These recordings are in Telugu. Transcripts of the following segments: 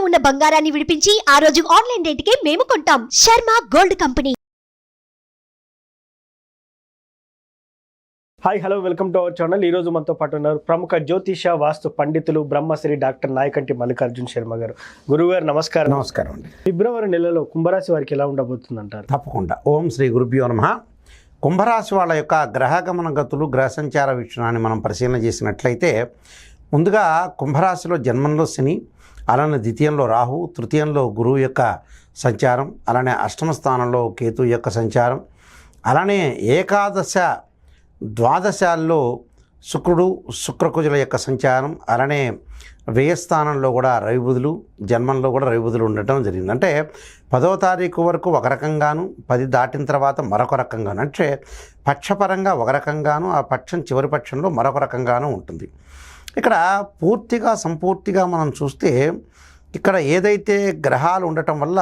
ఉన్న బంగారాన్ని విడిపించి ఆ రోజు ఆన్లైన్ రేటుకే మేము కొంటాం. Sharma gold company. Hi hello welcome to our channel. ఈరోజు మనతో పాటు ఉన్నారు ప్రముఖ జ్యోతిష వాస్తు పండితులు బ్రహ్మశ్రీ డాక్టర్ నాయకంటి మల్లికార్జున్ శర్మ గారు. గురువుగారు నమస్కారం. నమస్కారం అండి. ఫిబ్రవరి నెలలో కుంభరాశి వారికి ఎలా ఉండబోతుంది అంటారు? తప్పకుండా. ఓం శ్రీ గురుభ్యో నమః. కుంభరాశి వాళ్ళ యొక్క గ్రహగమన గతులు, గ్రహ సంచార వీక్షణాన్ని మనం పరిశీలన చేసినట్లయితే, ముందుగా కుంభరాశిలో జన్మంలో శని, అలానే ద్వితీయంలో రాహు, తృతీయంలో గురువు యొక్క సంచారం, అలానే అష్టమ స్థానంలో కేతు యొక్క సంచారం, అలానే ఏకాదశ ద్వాదశాల్లో శుక్రుడు, శుక్రకుజుల యొక్క సంచారం, అలానే వ్యయస్థానంలో కూడా రవిబుధులు, జన్మంలో కూడా రవిబుధులు ఉండటం జరిగింది. అంటే 10వ తారీఖు వరకు ఒక రకంగాను, 10 దాటిన తర్వాత మరొక రకంగాను, అంటే పక్షపరంగా ఒక రకంగాను, ఆ పక్షం చివరి పక్షంలో మరొక రకంగాను ఉంటుంది. ఇక్కడ పూర్తిగా సంపూర్తిగా మనం చూస్తే, ఇక్కడ ఏదైతే గ్రహాలు ఉండటం వల్ల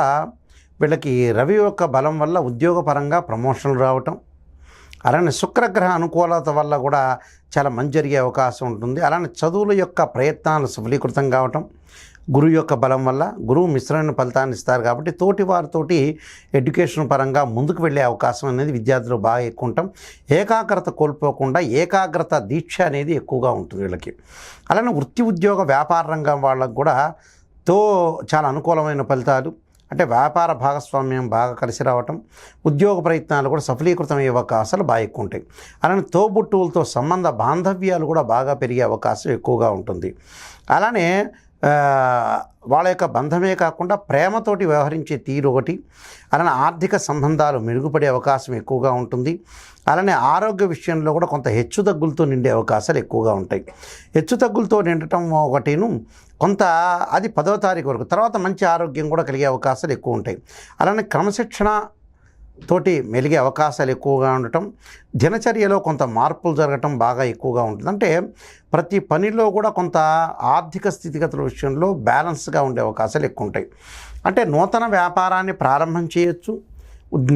వీళ్ళకి రవి యొక్క బలం వల్ల ఉద్యోగపరంగా ప్రమోషన్లు రావటం, అలానే శుక్రగ్రహ అనుకూలత వల్ల కూడా చాలా మంచి జరిగే అవకాశం ఉంటుంది. అలానే చదువుల యొక్క ప్రయత్నాలు సఫలీకృతం కావటం, గురువు యొక్క బలం వల్ల, గురువు మిశ్రమైన ఫలితాన్ని ఇస్తారు కాబట్టి తోటి వారితోటి ఎడ్యుకేషన్ పరంగా ముందుకు వెళ్ళే అవకాశం అనేది విద్యార్థులు బాగా ఎక్కువ ఉంటాం. ఏకాగ్రత కోల్పోకుండా ఏకాగ్రత దీక్ష అనేది ఎక్కువగా ఉంటుంది వీళ్ళకి. అలానే వృత్తి ఉద్యోగ వ్యాపార రంగం వాళ్ళకు కూడా చాలా అనుకూలమైన ఫలితాలు, అంటే వ్యాపార భాగస్వామ్యం బాగా కలిసి రావటం, ఉద్యోగ ప్రయత్నాలు కూడా సఫలీకృతం అయ్యే అవకాశాలు బాగా ఎక్కువ ఉంటాయి. అలానే తోబుట్టువులతో సంబంధ బాంధవ్యాలు కూడా బాగా పెరిగే అవకాశం ఎక్కువగా ఉంటుంది. అలానే వాళ్ళ యొక్క బంధమే కాకుండా ప్రేమతోటి వ్యవహరించే తీరు ఒకటి, అలానే ఆర్థిక సంబంధాలు మెరుగుపడే అవకాశం ఎక్కువగా ఉంటుంది. అలానే ఆరోగ్య విషయంలో కూడా కొంత హెచ్చుతగ్గులతో నిండే అవకాశాలు ఎక్కువగా ఉంటాయి. హెచ్చుతగ్గులతో నిండటం ఒకటిను, కొంత అది 10వ తారీఖు వరకు, తర్వాత మంచి ఆరోగ్యం కూడా కలిగే అవకాశాలు ఎక్కువ ఉంటాయి. అలానే క్రమశిక్షణ తోటి మెలిగే అవకాశాలు ఎక్కువగా ఉండటం, దినచర్యలో కొంత మార్పులు జరగటం బాగా ఎక్కువగా ఉంటుంది. అంటే ప్రతి పనిలో కూడా కొంత ఆర్థిక స్థితిగతుల విషయంలో బ్యాలెన్స్గా ఉండే అవకాశాలు ఎక్కువ ఉంటాయి. అంటే నూతన వ్యాపారాన్ని ప్రారంభం చేయొచ్చు,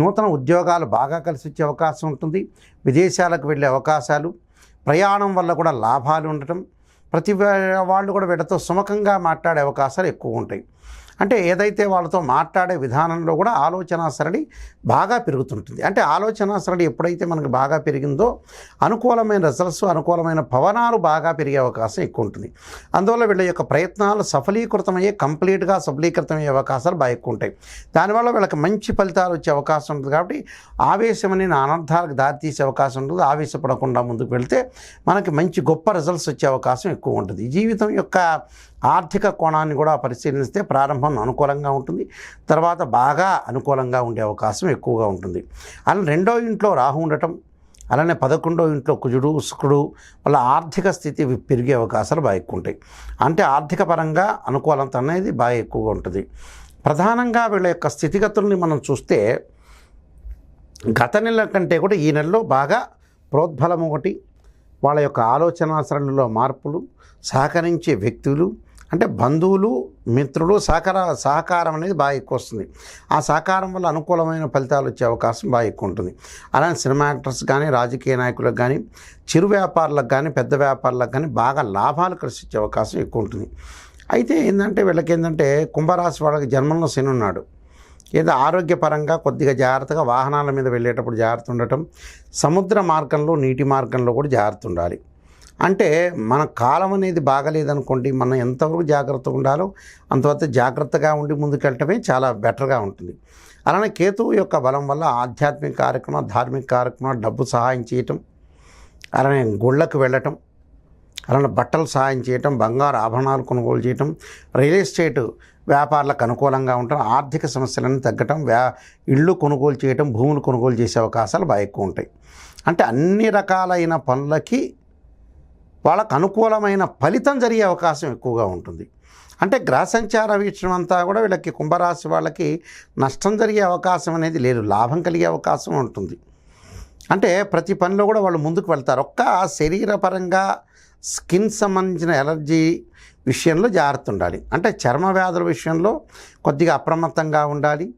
నూతన ఉద్యోగాలు బాగా కలిసి వచ్చే అవకాశం ఉంటుంది, విదేశాలకు వెళ్ళే అవకాశాలు, ప్రయాణం వల్ల కూడా లాభాలు ఉండటం, ప్రతి వాళ్ళు కూడా వీళ్ళతో సుముఖంగా మాట్లాడే అవకాశాలు ఎక్కువ ఉంటాయి. అంటే ఏదైతే వాళ్ళతో మాట్లాడే విధానంలో కూడా ఆలోచన సరళి బాగా పెరుగుతుంటుంది. అంటే ఆలోచన సరళి ఎప్పుడైతే మనకు బాగా పెరిగిందో అనుకూలమైన రిజల్ట్స్, అనుకూలమైన పవనాలు బాగా పెరిగే అవకాశం ఎక్కువ ఉంటుంది. అందువల్ల వీళ్ళ యొక్క ప్రయత్నాలు కంప్లీట్గా సఫలీకృతమయ్యే అవకాశాలు బాగా ఎక్కువ ఉంటాయి. దానివల్ల వీళ్ళకి మంచి ఫలితాలు వచ్చే అవకాశం ఉంటుంది. కాబట్టి ఆవేశం అనే అనర్థాలకు దారితీసే అవకాశం ఉంటుంది. ఆవేశపడకుండా ముందుకు వెళ్తే మనకి మంచి గొప్ప రిజల్ట్స్ వచ్చే అవకాశం ఎక్కువ ఉంటుంది. జీవితం యొక్క ఆర్థిక కోణాన్ని కూడా పరిశీలిస్తే ప్రారంభం అనుకూలంగా ఉంటుంది, తర్వాత బాగా అనుకూలంగా ఉండే అవకాశం ఎక్కువగా ఉంటుంది. అలా 2వ ఇంట్లో రాహు ఉండటం, అలానే 11వ ఇంట్లో కుజుడు, శుక్రుడు వల్ల ఆర్థిక స్థితి పెరిగే అవకాశాలు బాగా ఎక్కువ ఉంటాయి. అంటే ఆర్థిక పరంగా అనుకూలత అనేది బాగా ఎక్కువగా ఉంటుంది. ప్రధానంగా వీళ్ళ యొక్క స్థితిగతుల్ని మనం చూస్తే, గత నెల కంటే కూడా ఈ నెలలో బాగా ప్రోద్బలం ఒకటి, వాళ్ళ యొక్క ఆలోచన సరళిలో మార్పులు, సహకరించే వ్యక్తులు అంటే బంధువులు, మిత్రులు సహకారం అనేది బాగా ఎక్కువ వస్తుంది. ఆ సహకారం వల్ల అనుకూలమైన ఫలితాలు వచ్చే అవకాశం బాగా ఎక్కువ ఉంటుంది. అలానే సినిమా యాక్టర్స్ కానీ, రాజకీయ నాయకులకు కానీ, చిరు వ్యాపారులకు కానీ, పెద్ద వ్యాపారులకు కానీ బాగా లాభాలు కలిసి వచ్చే అవకాశం ఎక్కువ ఉంటుంది. అయితే వీళ్ళకి కుంభరాశి వాళ్ళకి జన్మంలో శని ఉన్నాడు. ఏదో ఆరోగ్యపరంగా కొద్దిగా జాగ్రత్తగా, వాహనాల మీద వెళ్ళేటప్పుడు జాగ్రత్త ఉండటం, సముద్ర మార్గంలో, నీటి మార్గంలో కూడా జాగ్రత్త ఉండాలి. అంటే మన కాలం అనేది బాగలేదనుకోండి, మనం ఎంతవరకు జాగ్రత్తగా ఉండాలో అంతవరకు జాగ్రత్తగా ఉండి ముందుకెళ్ళటమే చాలా బెటర్గా ఉంటుంది. అలానే కేతువు యొక్క బలం వల్ల ఆధ్యాత్మిక కార్యక్రమం, ధార్మిక కార్యక్రమం, డబ్బు సహాయం చేయటం, అలానే గుళ్ళకు వెళ్ళటం, అలానే బట్టలు సహాయం చేయటం, బంగారు ఆభరణాలు కొనుగోలు చేయటం, రియల్ ఎస్టేట్ వ్యాపారాలకు అనుకూలంగా ఉండటం, ఆర్థిక సమస్యలను తగ్గటం, ఇళ్ళు కొనుగోలు చేయటం, భూములు కొనుగోలు చేసే అవకాశాలు బాగా ఎక్కువ ఉంటాయి. అంటే అన్ని రకాలైన పనులకి వాళ్ళకు అనుకూలమైన ఫలితం జరిగే అవకాశం ఎక్కువగా ఉంటుంది. అంటే గ్రహ సంచార వీక్షణం అంతా కూడా వీళ్ళకి కుంభరాశి వాళ్ళకి నష్టం జరిగే అవకాశం అనేది లేదు, లాభం కలిగే అవకాశం ఉంటుంది. అంటే ప్రతి పనిలో కూడా వాళ్ళు ముందుకు వెళ్తారు. ఒక్క శరీరపరంగా స్కిన్ సంబంధించిన ఎలర్జీ విషయంలో జాగ్రత్త ఉండాలి. అంటే చర్మ వ్యాధుల విషయంలో కొద్దిగా అప్రమత్తంగా ఉండాలి.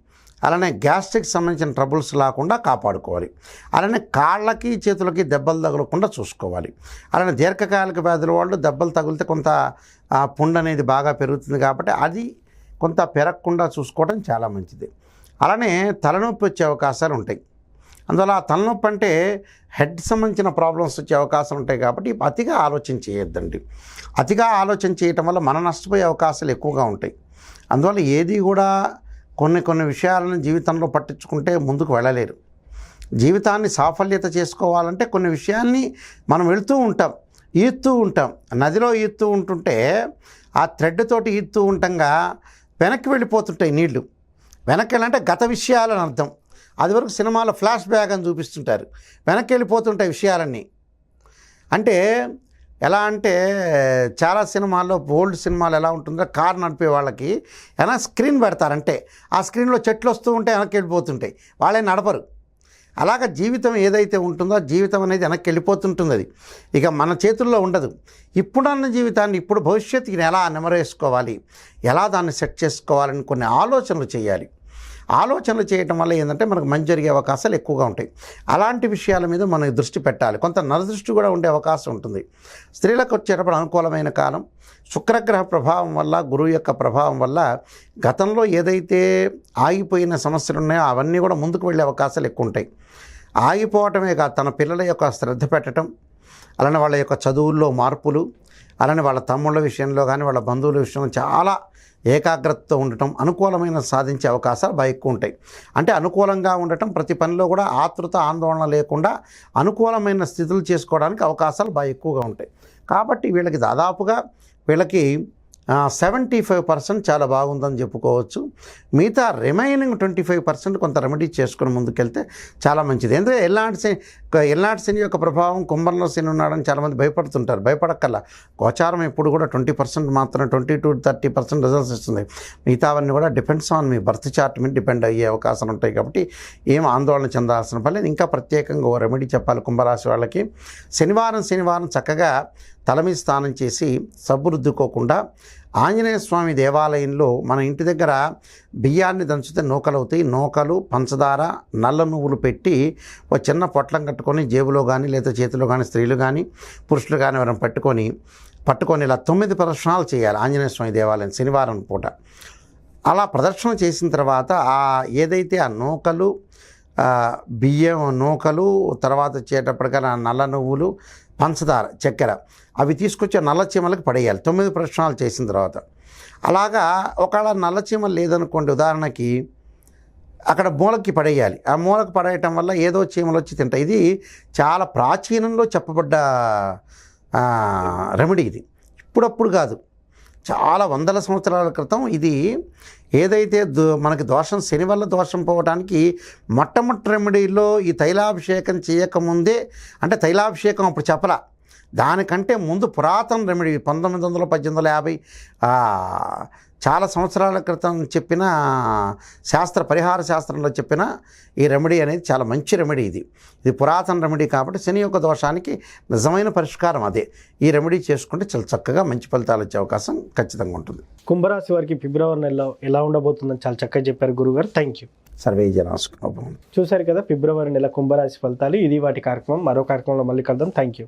అలానే గ్యాస్ట్రిక్ సంబంధించిన ట్రబుల్స్ లేకుండా కాపాడుకోవాలి. అలానే కాళ్ళకి చేతులకి దెబ్బలు తగలకుండా చూసుకోవాలి. అలానే దీర్ఘకాలిక వ్యాధుల వాళ్ళు దెబ్బలు తగిలితే కొంత పుండు అనేది బాగా పెరుగుతుంది కాబట్టి అది కొంత పెరగకుండా చూసుకోవడం చాలా మంచిది. అలానే తలనొప్పి వచ్చే అవకాశాలు ఉంటాయి. అందువల్ల ఆ తలనొప్పి అంటే హెడ్ సంబంధించిన ప్రాబ్లమ్స్ వచ్చే అవకాశాలు ఉంటాయి. కాబట్టి అతిగా ఆలోచన చేయొద్దండి. అతిగా ఆలోచన చేయటం వల్ల మనం నష్టపోయే అవకాశాలు ఎక్కువగా ఉంటాయి. అందువల్ల ఏది కూడా కొన్ని విషయాలను జీవితంలో పట్టించుకుంటే ముందుకు వెళ్ళలేరు. జీవితాన్ని సాఫల్యత చేసుకోవాలంటే కొన్ని విషయాల్ని మనం ఈదుతూ ఉంటాం. నదిలో ఈదుతూ ఉంటుంటే ఆ థ్రెడ్ తోటి ఈదుతూ ఉంటాగా వెనక్కి వెళ్ళిపోతుంటాయి నీళ్లు. వెనక్కి వెళ్ళాలంటే గత విషయాలని అర్థం. అది వరకు సినిమాలో ఫ్లాష్ బ్యాక్ అని చూపిస్తుంటారు, వెనక్కి వెళ్ళిపోతుంటాయి విషయాలన్నీ. అంటే ఎలా అంటే చాలా సినిమాల్లో ఓల్డ్ సినిమాలు ఎలా ఉంటుందో కారు నడిపే వాళ్ళకి ఎలా స్క్రీన్ పెడతారంటే ఆ స్క్రీన్లో చెట్లు వస్తూ ఉంటే వెనక్కి వెళ్ళిపోతుంటాయి, వాళ్ళే నడపరు. అలాగ జీవితం ఏదైతే ఉంటుందో జీవితం అనేది వెనక్కి వెళ్ళిపోతుంటుంది. అది ఇక మన చేతుల్లో ఉండదు. ఇప్పుడున్న జీవితాన్ని ఇప్పుడు భవిష్యత్తుకి ఎలా నెమరేసుకోవాలి, ఎలా దాన్ని సెట్ చేసుకోవాలని కొన్ని ఆలోచనలు చేయాలి. ఆలోచనలు చేయటం వల్ల ఏంటంటే మనకు మంచి జరిగే అవకాశాలు ఎక్కువగా ఉంటాయి. అలాంటి విషయాల మీద మనం దృష్టి పెట్టాలి. కొంత నరదృష్టి కూడా ఉండే అవకాశం ఉంటుంది. స్త్రీలకు వచ్చేటప్పుడు అనుకూలమైన కాలం. శుక్రగ్రహ ప్రభావం వల్ల, గురువు యొక్క ప్రభావం వల్ల గతంలో ఏదైతే ఆగిపోయిన సమస్యలు ఉన్నాయో అవన్నీ కూడా ముందుకు వెళ్ళే అవకాశాలు ఎక్కువ ఉంటాయి. ఆగిపోవటమే కాదు, తన పిల్లల యొక్క శ్రద్ధ పెట్టడం, అలానే వాళ్ళ యొక్క చదువుల్లో మార్పులు, అలానే వాళ్ళ తమ్ముళ్ళ విషయంలో కానీ వాళ్ళ బంధువుల విషయంలో చాలా ఏకాగ్రతతో ఉండటం, అనుకూలమైన సాధించే అవకాశాలు బాగా ఎక్కువ ఉంటాయి. అంటే అనుకూలంగా ఉండటం, ప్రతి పనిలో కూడా ఆతృత ఆందోళన లేకుండా అనుకూలమైన స్థితులు చేసుకోవడానికి అవకాశాలు బాగా ఎక్కువగా ఉంటాయి. కాబట్టి వీళ్ళకి దాదాపుగా 75% చాలా బాగుందని చెప్పుకోవచ్చు. మిగతా రిమైనింగ్ 25% కొంత రెమెడీ చేసుకుని ముందుకెళ్తే చాలా మంచిది. ఎందుకంటే ఎల్నాటి శని యొక్క ప్రభావం, కుంభంలో శని ఉన్నాడని చాలామంది భయపడుతుంటారు. భయపడక్కల్లా. గోచారం ఎప్పుడు కూడా 20% మాత్రం 20 to 30% రిజల్ట్స్ ఇస్తుంది. మిగతావన్నీ కూడా depends on me birth chart మీద డిపెండ్ అయ్యే అవకాశాలు ఉంటాయి. కాబట్టి ఏం ఆందోళన చెందాల్సిన పని. ఇంకా ప్రత్యేకంగా ఓ రెమెడీ చెప్పాలి కుంభరాశి వాళ్ళకి. శనివారం చక్కగా తల మీద స్నానం చేసి సబ్బు రుద్దుకోకుండా ఆంజనేయ స్వామి దేవాలయంలో మన ఇంటి దగ్గర బియ్యాన్ని దంచితే నూకలు అవుతాయి. నూకలు, పంచదార, నల్ల నువ్వులు పెట్టి ఒక చిన్న పొట్లం కట్టుకొని జేబులో కానీ లేదా చేతిలో కానీ స్త్రీలు కానీ పురుషులు కానీ ఎవరైనా పట్టుకొని ఇలా 9 ప్రదక్షిణాలు చేయాలి ఆంజనేయ స్వామి దేవాలయం శనివారం పూట. అలా ప్రదక్షిణ చేసిన తర్వాత ఏదైతే ఆ నూకలు, బియ్యం నూకలు, తర్వాత వచ్చేటప్పటికల్లా నల్ల నువ్వులు, పంచదార, చక్కెర అవి తీసుకొచ్చి నల్ల చీమలకు పడేయాలి 9 ప్రదక్షిణాలు చేసిన తర్వాత. అలాగా ఒకవేళ నల్ల చీమలు లేదనుకోండి, ఉదాహరణకి అక్కడ మూలకి పడేయాలి. ఆ మూలకు పడేయటం వల్ల ఏదో చీమలు వచ్చి తింటాయి. ఇది చాలా ప్రాచీనంలో చెప్పబడ్డ రెమెడీ. ఇది ఇప్పుడప్పుడు కాదు, చాలా వందల సంవత్సరాల క్రితం ఇది ఏదైతే మనకి దోషం, శని వల్ల దోషం పోవడానికి మొట్టమొదటి రెమెడీలో ఈ తైలాభిషేకం చేయకముందే, అంటే తైలాభిషేకం అప్పుడు చెప్పలా, దానికంటే ముందు పురాతన రెమెడీ 1900, 1850 చాలా సంవత్సరాల క్రితం చెప్పిన పరిహార శాస్త్రంలో చెప్పిన ఈ రెమెడీ అనేది చాలా మంచి రెమెడీ. ఇది పురాతన రెమెడీ కాబట్టి శని యొక్క దోషానికి నిజమైన పరిష్కారం అదే. ఈ రెమెడీ చేసుకుంటే చాలా చక్కగా మంచి ఫలితాలు వచ్చే అవకాశం ఖచ్చితంగా ఉంటుంది. కుంభరాశి వారికి ఫిబ్రవరి నెలలో ఎలా ఉండబోతుందని చాలా చక్కగా చెప్పారు గురుగారు. Thank you. సర్వే జనాసుకున్నాం. చూశారు కదా ఫిబ్రవరి నెల కుంభరాశి ఫలితాలు. ఇది వాటి కార్యక్రమం. మరో కార్యక్రమంలో మళ్ళీ కలుద్దాం. Thank you.